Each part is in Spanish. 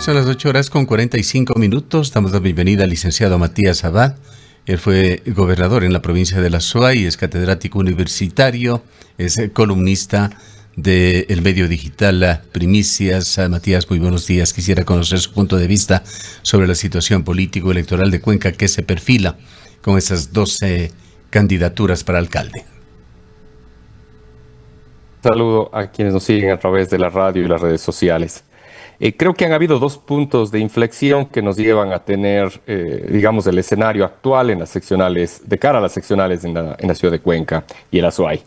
Son las 8:45. Damos la bienvenida al licenciado Matías Abad. Él fue gobernador en la provincia de la Azuay, es catedrático universitario, es columnista del medio digital Primicias. Matías, muy buenos días. Quisiera conocer su punto de vista sobre la situación político-electoral de Cuenca que se perfila con esas 12 candidaturas para alcalde. Saludo a quienes nos siguen a través de la radio y las redes sociales. Creo que han habido dos puntos de inflexión que nos llevan a tener, digamos, el escenario actual en las seccionales, de cara a las seccionales en la ciudad de Cuenca y el Azuay.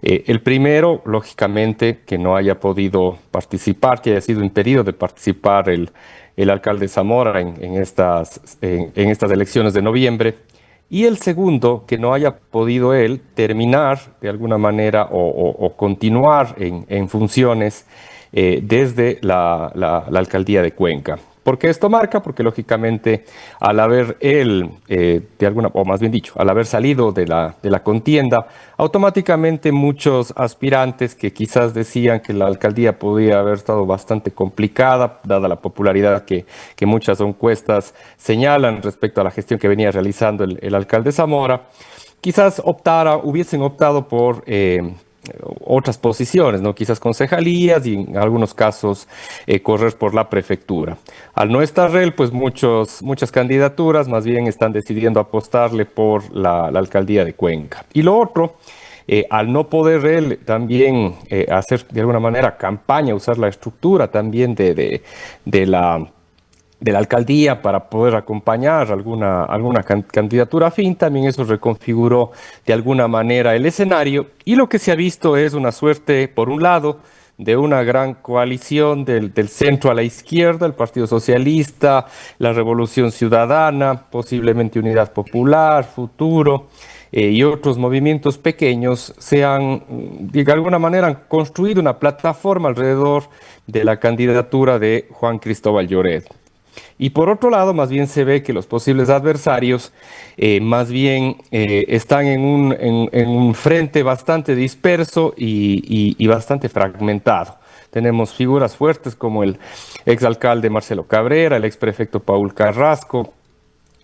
El primero, lógicamente, que no haya podido participar, que haya sido impedido de participar el alcalde Zamora en estas elecciones de noviembre. Y el segundo, que no haya podido él terminar de alguna manera o continuar en funciones desde la alcaldía de Cuenca. ¿Por qué esto marca? Porque lógicamente al haber él, o más bien dicho, al haber salido de la contienda, automáticamente muchos aspirantes que quizás decían que la alcaldía podía haber estado bastante complicada, dada la popularidad que muchas encuestas señalan respecto a la gestión que venía realizando el alcalde Zamora, quizás hubiesen optado por otras posiciones, ¿no? Quizás concejalías y en algunos casos correr por la prefectura. Al no estar él, pues muchas candidaturas más bien están decidiendo apostarle por la alcaldía de Cuenca. Y lo otro, al no poder él también hacer de alguna manera campaña, usar la estructura también de la alcaldía para poder acompañar alguna candidatura afín, también eso reconfiguró de alguna manera el escenario, y lo que se ha visto es una suerte, por un lado, de una gran coalición del centro a la izquierda, el Partido Socialista, la Revolución Ciudadana, posiblemente Unidad Popular, Futuro, y otros movimientos pequeños de alguna manera han construido una plataforma alrededor de la candidatura de Juan Cristóbal Lloret. Y por otro lado, más bien se ve que los posibles adversarios más bien están en un frente bastante disperso y bastante fragmentado. Tenemos figuras fuertes como el exalcalde Marcelo Cabrera, el exprefecto Paul Carrasco,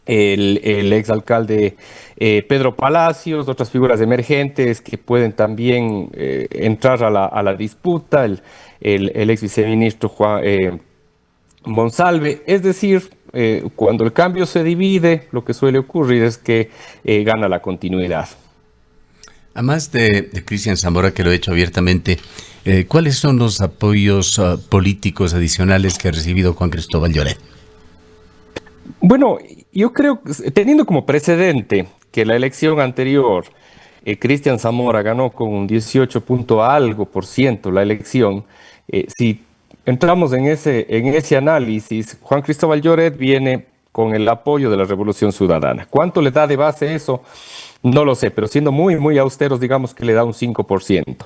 el exalcalde Pedro Palacios, otras figuras emergentes que pueden también entrar a la disputa, el ex viceministro Monsalve. Es decir, cuando el cambio se divide, lo que suele ocurrir es que gana la continuidad. Además de Cristian Zamora, que lo he hecho abiertamente, ¿cuáles son los apoyos políticos adicionales que ha recibido Juan Cristóbal Lloret? Bueno, yo creo, teniendo como precedente que la elección anterior, Cristian Zamora ganó con un 18 punto algo por ciento la elección, si entramos en ese análisis, Juan Cristóbal Lloret viene con el apoyo de la Revolución Ciudadana. ¿Cuánto le da de base eso? No lo sé, pero siendo muy, muy austeros, digamos que le da un 5%.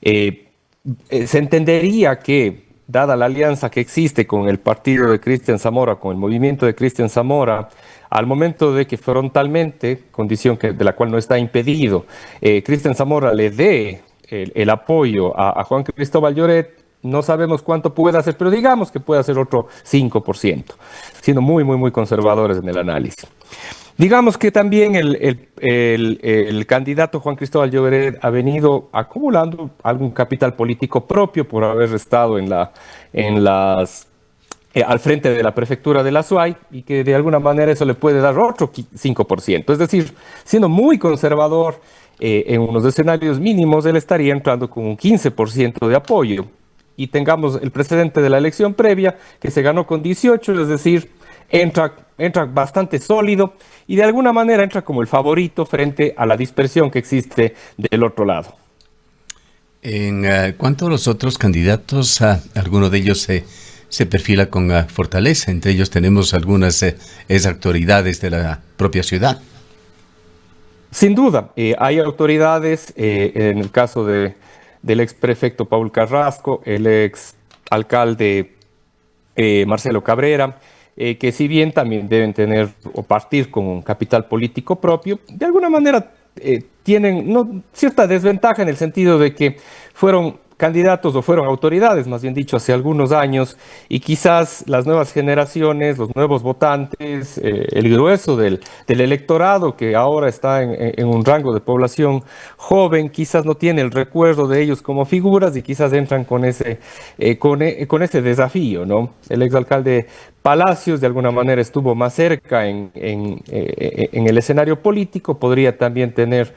Se entendería que, dada la alianza que existe con el partido de Cristian Zamora, con el movimiento de Cristian Zamora, al momento de que frontalmente, condición de la cual no está impedido, Cristian Zamora le dé el apoyo a Juan Cristóbal Lloret, no sabemos cuánto puede hacer, pero digamos que puede hacer otro 5%, siendo muy, muy, muy conservadores en el análisis. Digamos que también el candidato Juan Cristóbal Lloret ha venido acumulando algún capital político propio por haber estado al frente de la prefectura de la Azuay, y que de alguna manera eso le puede dar otro 5%. Es decir, siendo muy conservador en unos escenarios mínimos, él estaría entrando con un 15% de apoyo. Y tengamos el precedente de la elección previa, que se ganó con 18, es decir, entra bastante sólido y de alguna manera entra como el favorito frente a la dispersión que existe del otro lado. En cuanto a los otros candidatos, alguno de ellos se perfila con fortaleza. Entre ellos tenemos algunas exautoridades de la propia ciudad. Sin duda, hay autoridades, en el caso del ex prefecto Paul Carrasco, el ex alcalde Marcelo Cabrera, que si bien también deben tener o partir con un capital político propio, de alguna manera tienen cierta desventaja en el sentido de que fueron candidatos o fueron autoridades, más bien dicho, hace algunos años, y quizás las nuevas generaciones, los nuevos votantes, el grueso del electorado que ahora está en un rango de población joven, quizás no tiene el recuerdo de ellos como figuras y quizás entran con ese desafío, ¿no? El exalcalde Palacios de alguna manera estuvo más cerca en el escenario político, podría también tener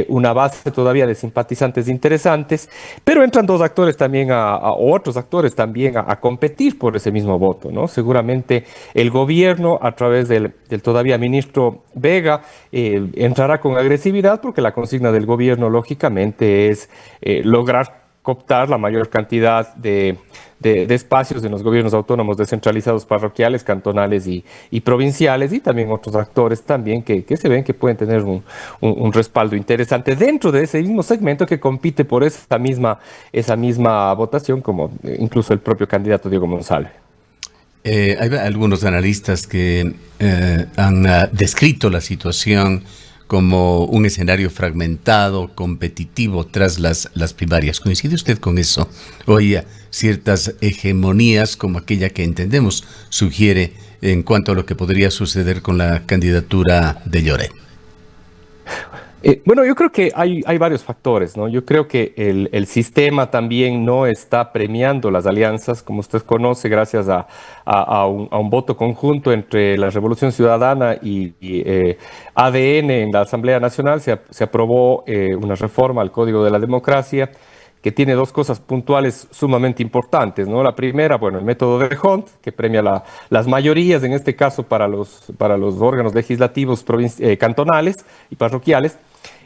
una base todavía de simpatizantes interesantes, pero entran dos actores también o otros actores también a competir por ese mismo voto, ¿no? Seguramente el gobierno, a través del todavía ministro Vega, entrará con agresividad porque la consigna del gobierno, lógicamente, es lograr cooptar la mayor cantidad de espacios en los gobiernos autónomos descentralizados parroquiales, cantonales y provinciales, y también otros actores también que se ven que pueden tener un respaldo interesante dentro de ese mismo segmento que compite por esa misma votación, como incluso el propio candidato Diego Monsalve. Hay algunos analistas que han descrito la situación como un escenario fragmentado, competitivo tras las primarias. ¿Coincide usted con eso? ¿O hay ciertas hegemonías como aquella que entendemos sugiere en cuanto a lo que podría suceder con la candidatura de Lloret? Bueno, yo creo que hay varios factores, ¿no? Yo creo que el sistema también no está premiando las alianzas, como usted conoce, gracias a un voto conjunto entre la Revolución Ciudadana y ADN en la Asamblea Nacional. Se aprobó una reforma al Código de la Democracia que tiene dos cosas puntuales sumamente importantes, ¿no? La primera, bueno, el método de Hunt, que premia las mayorías, en este caso para los órganos legislativos cantonales y parroquiales.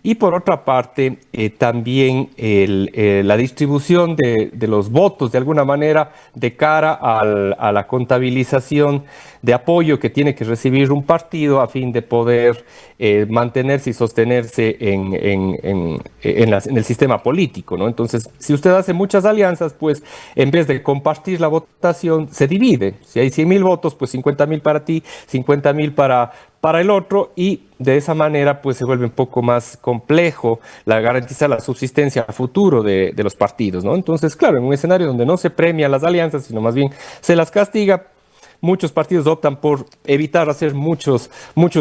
Y por otra parte, también la distribución de los votos, de alguna manera, de cara a la contabilización de apoyo que tiene que recibir un partido a fin de poder mantenerse y sostenerse en el sistema político, ¿no? Entonces, si usted hace muchas alianzas, pues en vez de compartir la votación, se divide. Si hay 100,000 votos, pues 50,000 para ti, 50,000 para el otro, y de esa manera pues se vuelve un poco más complejo garantizar la subsistencia a futuro de los partidos, ¿no? Entonces, claro, en un escenario donde no se premia las alianzas, sino más bien se las castiga, muchos partidos optan por evitar hacer muchos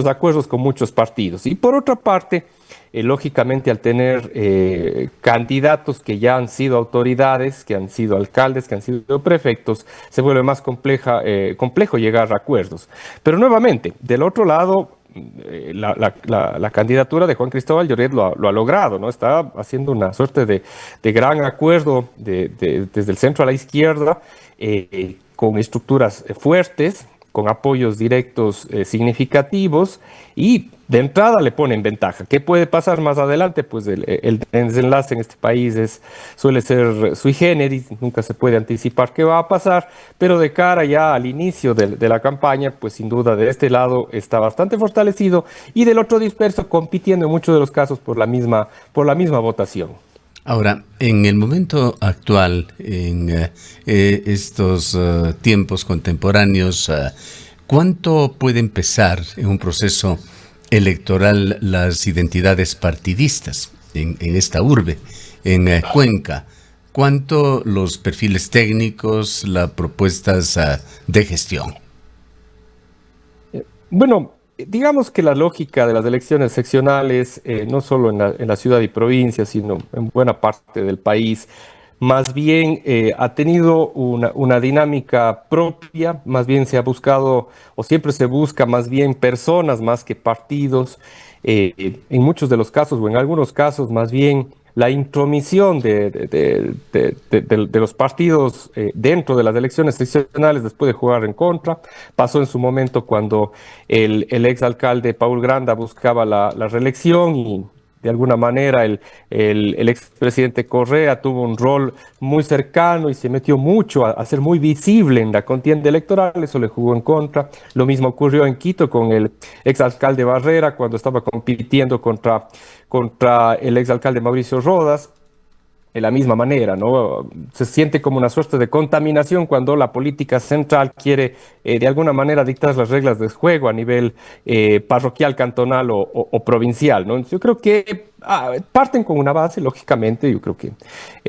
acuerdos con muchos partidos. Y por otra parte, lógicamente, al tener candidatos que ya han sido autoridades, que han sido alcaldes, que han sido prefectos, se vuelve más complejo llegar a acuerdos. Pero nuevamente, del otro lado, la candidatura de Juan Cristóbal Lloret lo ha logrado, ¿no? Está haciendo una suerte de gran acuerdo desde el centro a la izquierda, con estructuras fuertes, con apoyos directos significativos, y de entrada le pone en ventaja. ¿Qué puede pasar más adelante? Pues el desenlace en este país suele ser sui generis, nunca se puede anticipar qué va a pasar, pero de cara ya al inicio de la campaña, pues sin duda de este lado está bastante fortalecido y del otro disperso, compitiendo en muchos de los casos por la misma votación. Ahora, en el momento actual, en estos tiempos contemporáneos, ¿cuánto pueden pesar en un proceso electoral las identidades partidistas en esta urbe, en Cuenca? ¿Cuánto los perfiles técnicos, las propuestas de gestión? Bueno, digamos que la lógica de las elecciones seccionales, no solo en la ciudad y provincia, sino en buena parte del país, más bien ha tenido una dinámica propia. Más bien se ha buscado, o siempre se busca más bien personas más que partidos. En muchos de los casos, o en algunos casos, más bien la intromisión de los partidos dentro de las elecciones seccionales después de jugar en contra. Pasó en su momento cuando el exalcalde Paul Granda buscaba la reelección, y de alguna manera el expresidente Correa tuvo un rol muy cercano y se metió mucho a ser muy visible en la contienda electoral. Eso le jugó en contra. Lo mismo ocurrió en Quito con el exalcalde Barrera cuando estaba compitiendo contra el exalcalde Mauricio Rodas. de la misma manera, ¿no? Se siente como una suerte de contaminación cuando la política central quiere de alguna manera dictar las reglas del juego a nivel parroquial, cantonal o provincial, ¿no? Entonces, yo creo que parten con una base, lógicamente, yo creo que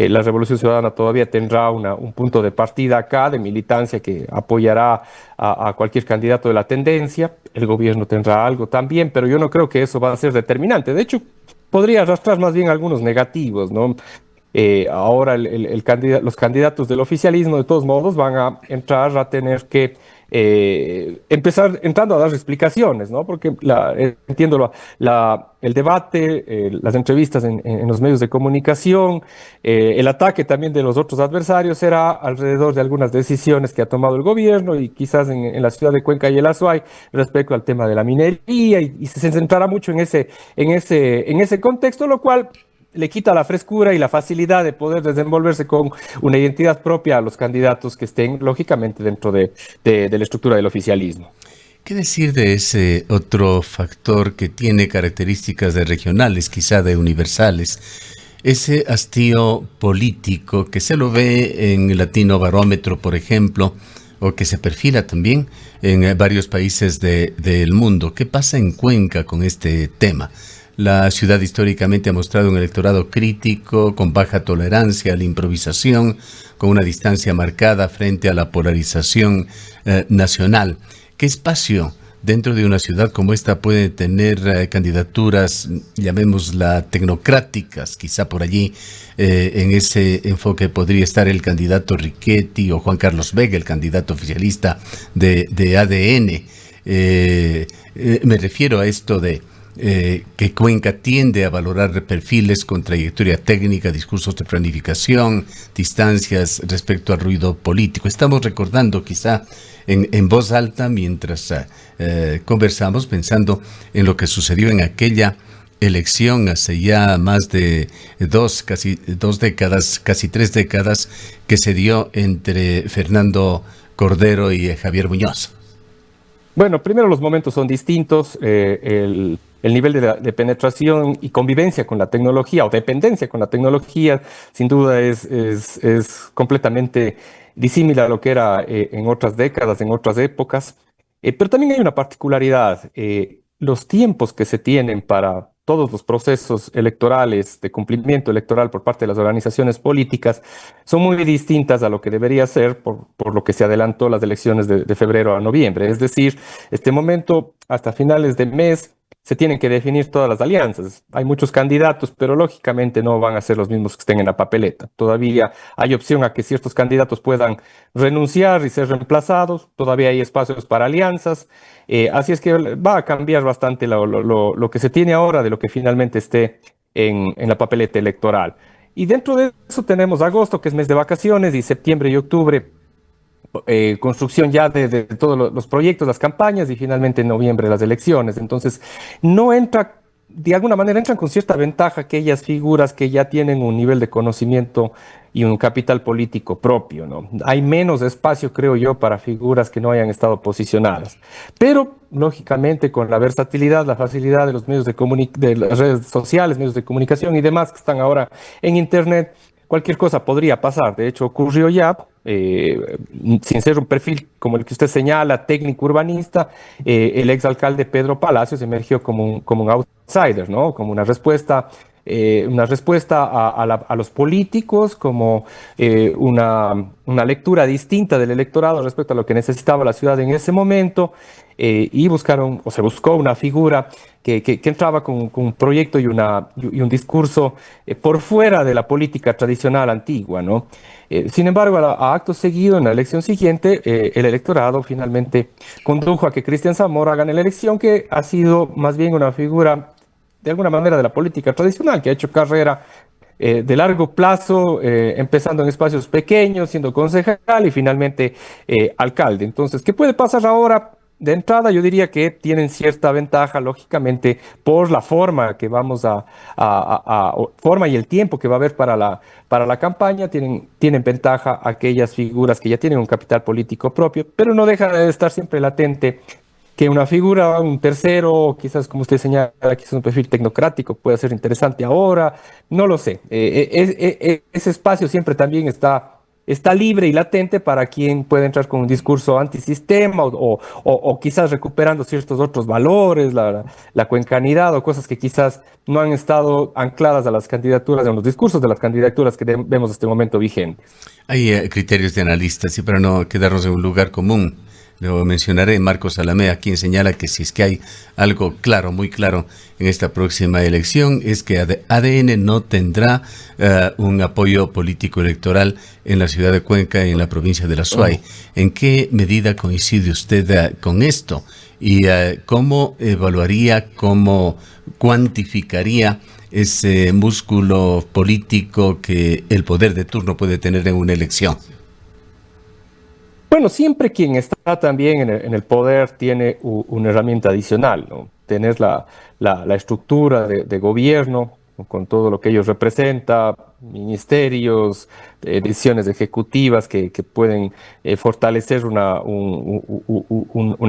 la Revolución Ciudadana todavía tendrá un punto de partida acá, de militancia que apoyará a cualquier candidato de la tendencia, el gobierno tendrá algo también, pero yo no creo que eso va a ser determinante. De hecho, podría arrastrar más bien algunos negativos, ¿no? Ahora los candidatos del oficialismo de todos modos van a entrar a tener que empezar entrando a dar explicaciones, ¿no? Porque entiendo el debate, las entrevistas en los medios de comunicación, el ataque también de los otros adversarios será alrededor de algunas decisiones que ha tomado el gobierno y quizás en la ciudad de Cuenca y el Azuay respecto al tema de la minería y se centrará mucho en ese contexto, lo cual le quita la frescura y la facilidad de poder desenvolverse con una identidad propia a los candidatos que estén, lógicamente, dentro de la estructura del oficialismo. ¿Qué decir de ese otro factor que tiene características de regionales, quizá de universales? Ese hastío político que se lo ve en el Latino Barómetro, por ejemplo, o que se perfila también en varios países del mundo. ¿Qué pasa en Cuenca con este tema? La ciudad históricamente ha mostrado un electorado crítico, con baja tolerancia a la improvisación, con una distancia marcada frente a la polarización nacional. ¿Qué espacio dentro de una ciudad como esta puede tener candidaturas, llamémosla tecnocráticas? Quizá por allí en ese enfoque podría estar el candidato Riquetti o Juan Carlos Vega, el candidato oficialista de ADN. Me refiero a esto de que Cuenca tiende a valorar perfiles con trayectoria técnica, discursos de planificación, distancias respecto al ruido político. Estamos recordando quizá en voz alta mientras conversamos, pensando en lo que sucedió en aquella elección hace ya más de casi 3 décadas, que se dio entre Fernando Cordero y Javier Muñoz. Bueno, primero los momentos son distintos. El nivel de penetración y convivencia con la tecnología o dependencia con la tecnología, sin duda es completamente disímil a lo que era en otras décadas, en otras épocas. Pero también hay una particularidad. Los tiempos que se tienen para todos los procesos electorales, de cumplimiento electoral por parte de las organizaciones políticas, son muy distintas a lo que debería ser por lo que se adelantó las elecciones de febrero a noviembre. Es decir, este momento, hasta finales de mes, se tienen que definir todas las alianzas. Hay muchos candidatos, pero lógicamente no van a ser los mismos que estén en la papeleta. Todavía hay opción a que ciertos candidatos puedan renunciar y ser reemplazados. Todavía hay espacios para alianzas. Así es que va a cambiar bastante lo que se tiene ahora de lo que finalmente esté en la papeleta electoral. Y dentro de eso tenemos agosto, que es mes de vacaciones, y septiembre y octubre construcción ya de todos los proyectos, las campañas y finalmente en noviembre las elecciones. Entonces, no entra, de alguna manera entran con cierta ventaja aquellas figuras que ya tienen un nivel de conocimiento y un capital político propio, ¿no? Hay menos espacio, creo yo, para figuras que no hayan estado posicionadas. Pero, lógicamente, con la versatilidad, la facilidad de los medios de las redes sociales, medios de comunicación y demás que están ahora en Internet, cualquier cosa podría pasar. De hecho, ocurrió ya, sin ser un perfil como el que usted señala, técnico urbanista, el exalcalde Pedro Palacios emergió como un outsider, ¿no? Como una respuesta a los políticos, como una lectura distinta del electorado respecto a lo que necesitaba la ciudad en ese momento, y se buscó una figura que entraba con un proyecto y un discurso por fuera de la política tradicional antigua, ¿no? Sin embargo, a acto seguido, en la elección siguiente, el electorado finalmente condujo a que Cristian Zamora gane la elección, que ha sido más bien una figura, de alguna manera, de la política tradicional, que ha hecho carrera de largo plazo, empezando en espacios pequeños, siendo concejal y finalmente alcalde. Entonces, ¿qué puede pasar ahora? De entrada, yo diría que tienen cierta ventaja, lógicamente, por la forma que forma y el tiempo que va a haber para la campaña, tienen ventaja aquellas figuras que ya tienen un capital político propio, pero no deja de estar siempre latente que una figura, un tercero, quizás como usted señala, quizás un perfil tecnocrático puede ser interesante ahora, no lo sé. Ese espacio siempre también está libre y latente para quien puede entrar con un discurso antisistema o quizás recuperando ciertos otros valores, la cuencanidad o cosas que quizás no han estado ancladas a las candidaturas, en los discursos de las candidaturas que vemos este momento vigentes. Hay criterios de analistas y para no quedarnos en un lugar común, lo mencionaré, Marcos Alameda, quien señala que si es que hay algo claro, muy claro en esta próxima elección, es que ADN no tendrá un apoyo político electoral en la ciudad de Cuenca y en la provincia de la Suay. ¿En qué medida coincide usted con esto? ¿Y cómo evaluaría, cómo cuantificaría ese músculo político que el poder de turno puede tener en una elección? Bueno, siempre quien está también en el poder tiene una herramienta adicional, ¿no? Tener la estructura de gobierno con todo lo que ellos representa, ministerios, decisiones ejecutivas que pueden fortalecer una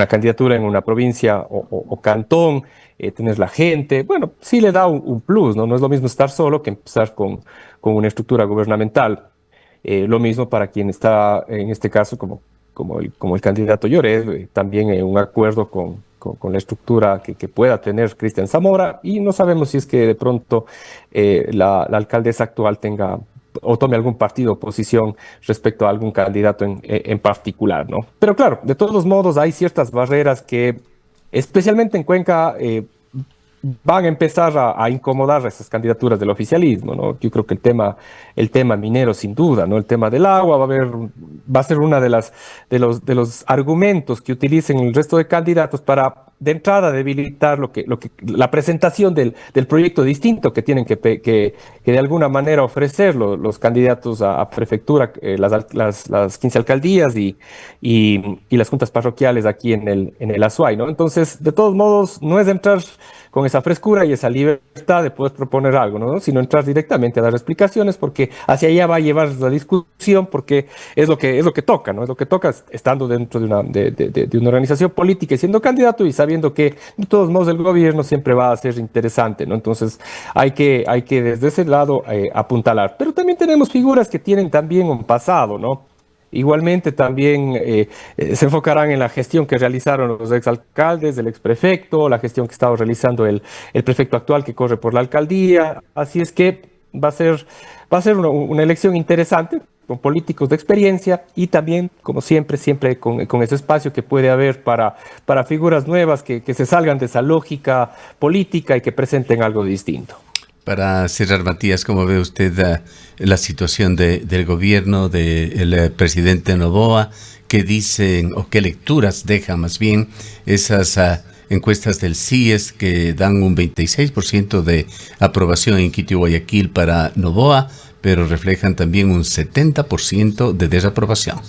candidatura en una provincia o cantón, tener la gente. Bueno, sí le da un plus, ¿no? No es lo mismo estar solo que empezar con una estructura gubernamental. Lo mismo para quien está, en este caso, como el candidato Lloret, también un acuerdo con la estructura que pueda tener Cristian Zamora, y no sabemos si es que de pronto la alcaldesa actual tenga o tome algún partido o posición respecto a algún candidato en particular, ¿no? Pero claro, de todos modos hay ciertas barreras que, especialmente en Cuenca, van a empezar a incomodar esas candidaturas del oficialismo, ¿no? Yo creo que el tema minero, sin duda, ¿no? El tema del agua va a ser una de los argumentos que utilicen el resto de candidatos para, de entrada, debilitar la presentación del proyecto distinto que tienen que de alguna manera ofrecer los candidatos a prefectura, las 15 alcaldías y las juntas parroquiales aquí en el Azuay, ¿no? Entonces, de todos modos, no es entrar con esa frescura y esa libertad de poder proponer algo, ¿no? Sino entrar directamente a dar explicaciones, porque hacia allá va a llevar la discusión, porque es lo que toca, ¿no? Es lo que toca estando dentro de una organización política y siendo candidato y sabiendo que de todos modos el gobierno siempre va a ser interesante, ¿no? Entonces hay que desde ese lado apuntalar. Pero también tenemos figuras que tienen también un pasado, ¿no? Igualmente también se enfocarán en la gestión que realizaron los exalcaldes, el exprefecto, la gestión que estaba realizando el prefecto actual que corre por la alcaldía. Así es que va a ser una elección interesante, con políticos de experiencia y también, como siempre con ese espacio que puede haber para figuras nuevas que se salgan de esa lógica política y que presenten algo distinto. Para cerrar, Matías, ¿cómo ve usted la situación del gobierno del presidente Noboa? ¿Qué dicen o qué lecturas deja más bien esas encuestas del CIES que dan un 26% de aprobación en Quito y Guayaquil para Noboa, pero reflejan también un 70% de desaprobación?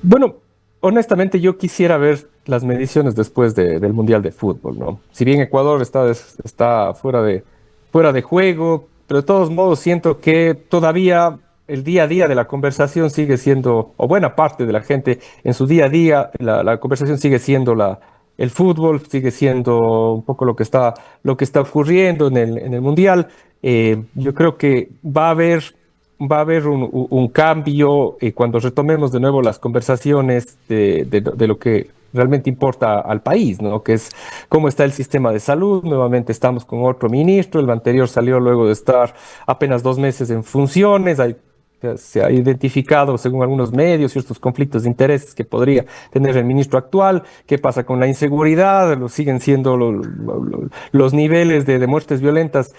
Bueno, honestamente yo quisiera ver las mediciones después del Mundial de Fútbol, ¿no? Si bien Ecuador está fuera de juego, pero de todos modos siento que todavía el día a día de la conversación sigue siendo, o buena parte de la gente en su día a día, la conversación sigue siendo el fútbol, sigue siendo un poco lo que está ocurriendo en el Mundial. Yo creo que va a haber un cambio cuando retomemos de nuevo las conversaciones de lo que realmente importa al país, ¿no? Que es cómo está el sistema de salud. Nuevamente estamos con otro ministro. El anterior salió luego de estar apenas 2 meses en funciones. Se ha identificado, según algunos medios, ciertos conflictos de intereses que podría tener el ministro actual. ¿Qué pasa con la inseguridad? Siguen siendo los niveles de muertes violentas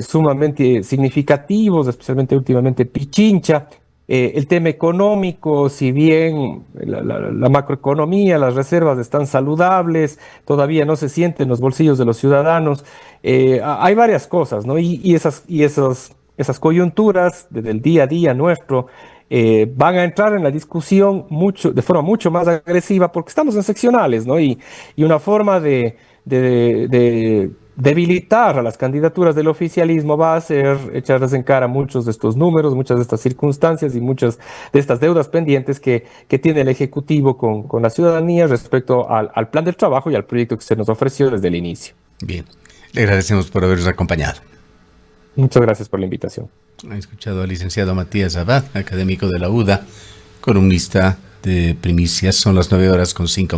sumamente significativos, especialmente últimamente Pichincha. El tema económico, si bien la macroeconomía, las reservas están saludables, todavía no se sienten en los bolsillos de los ciudadanos. Hay varias cosas, ¿no? Y esas coyunturas del día a día nuestro van a entrar en la discusión de forma mucho más agresiva porque estamos en seccionales, ¿no? Y una forma de debilitar a las candidaturas del oficialismo va a ser echarles en cara muchos de estos números, muchas de estas circunstancias y muchas de estas deudas pendientes que tiene el Ejecutivo con la ciudadanía respecto al plan del trabajo y al proyecto que se nos ofreció desde el inicio. Bien, le agradecemos por habernos acompañado. Muchas gracias por la invitación. Ha escuchado al licenciado Matías Abad, académico de la UDA, columnista de Primicias. Son las 9:05.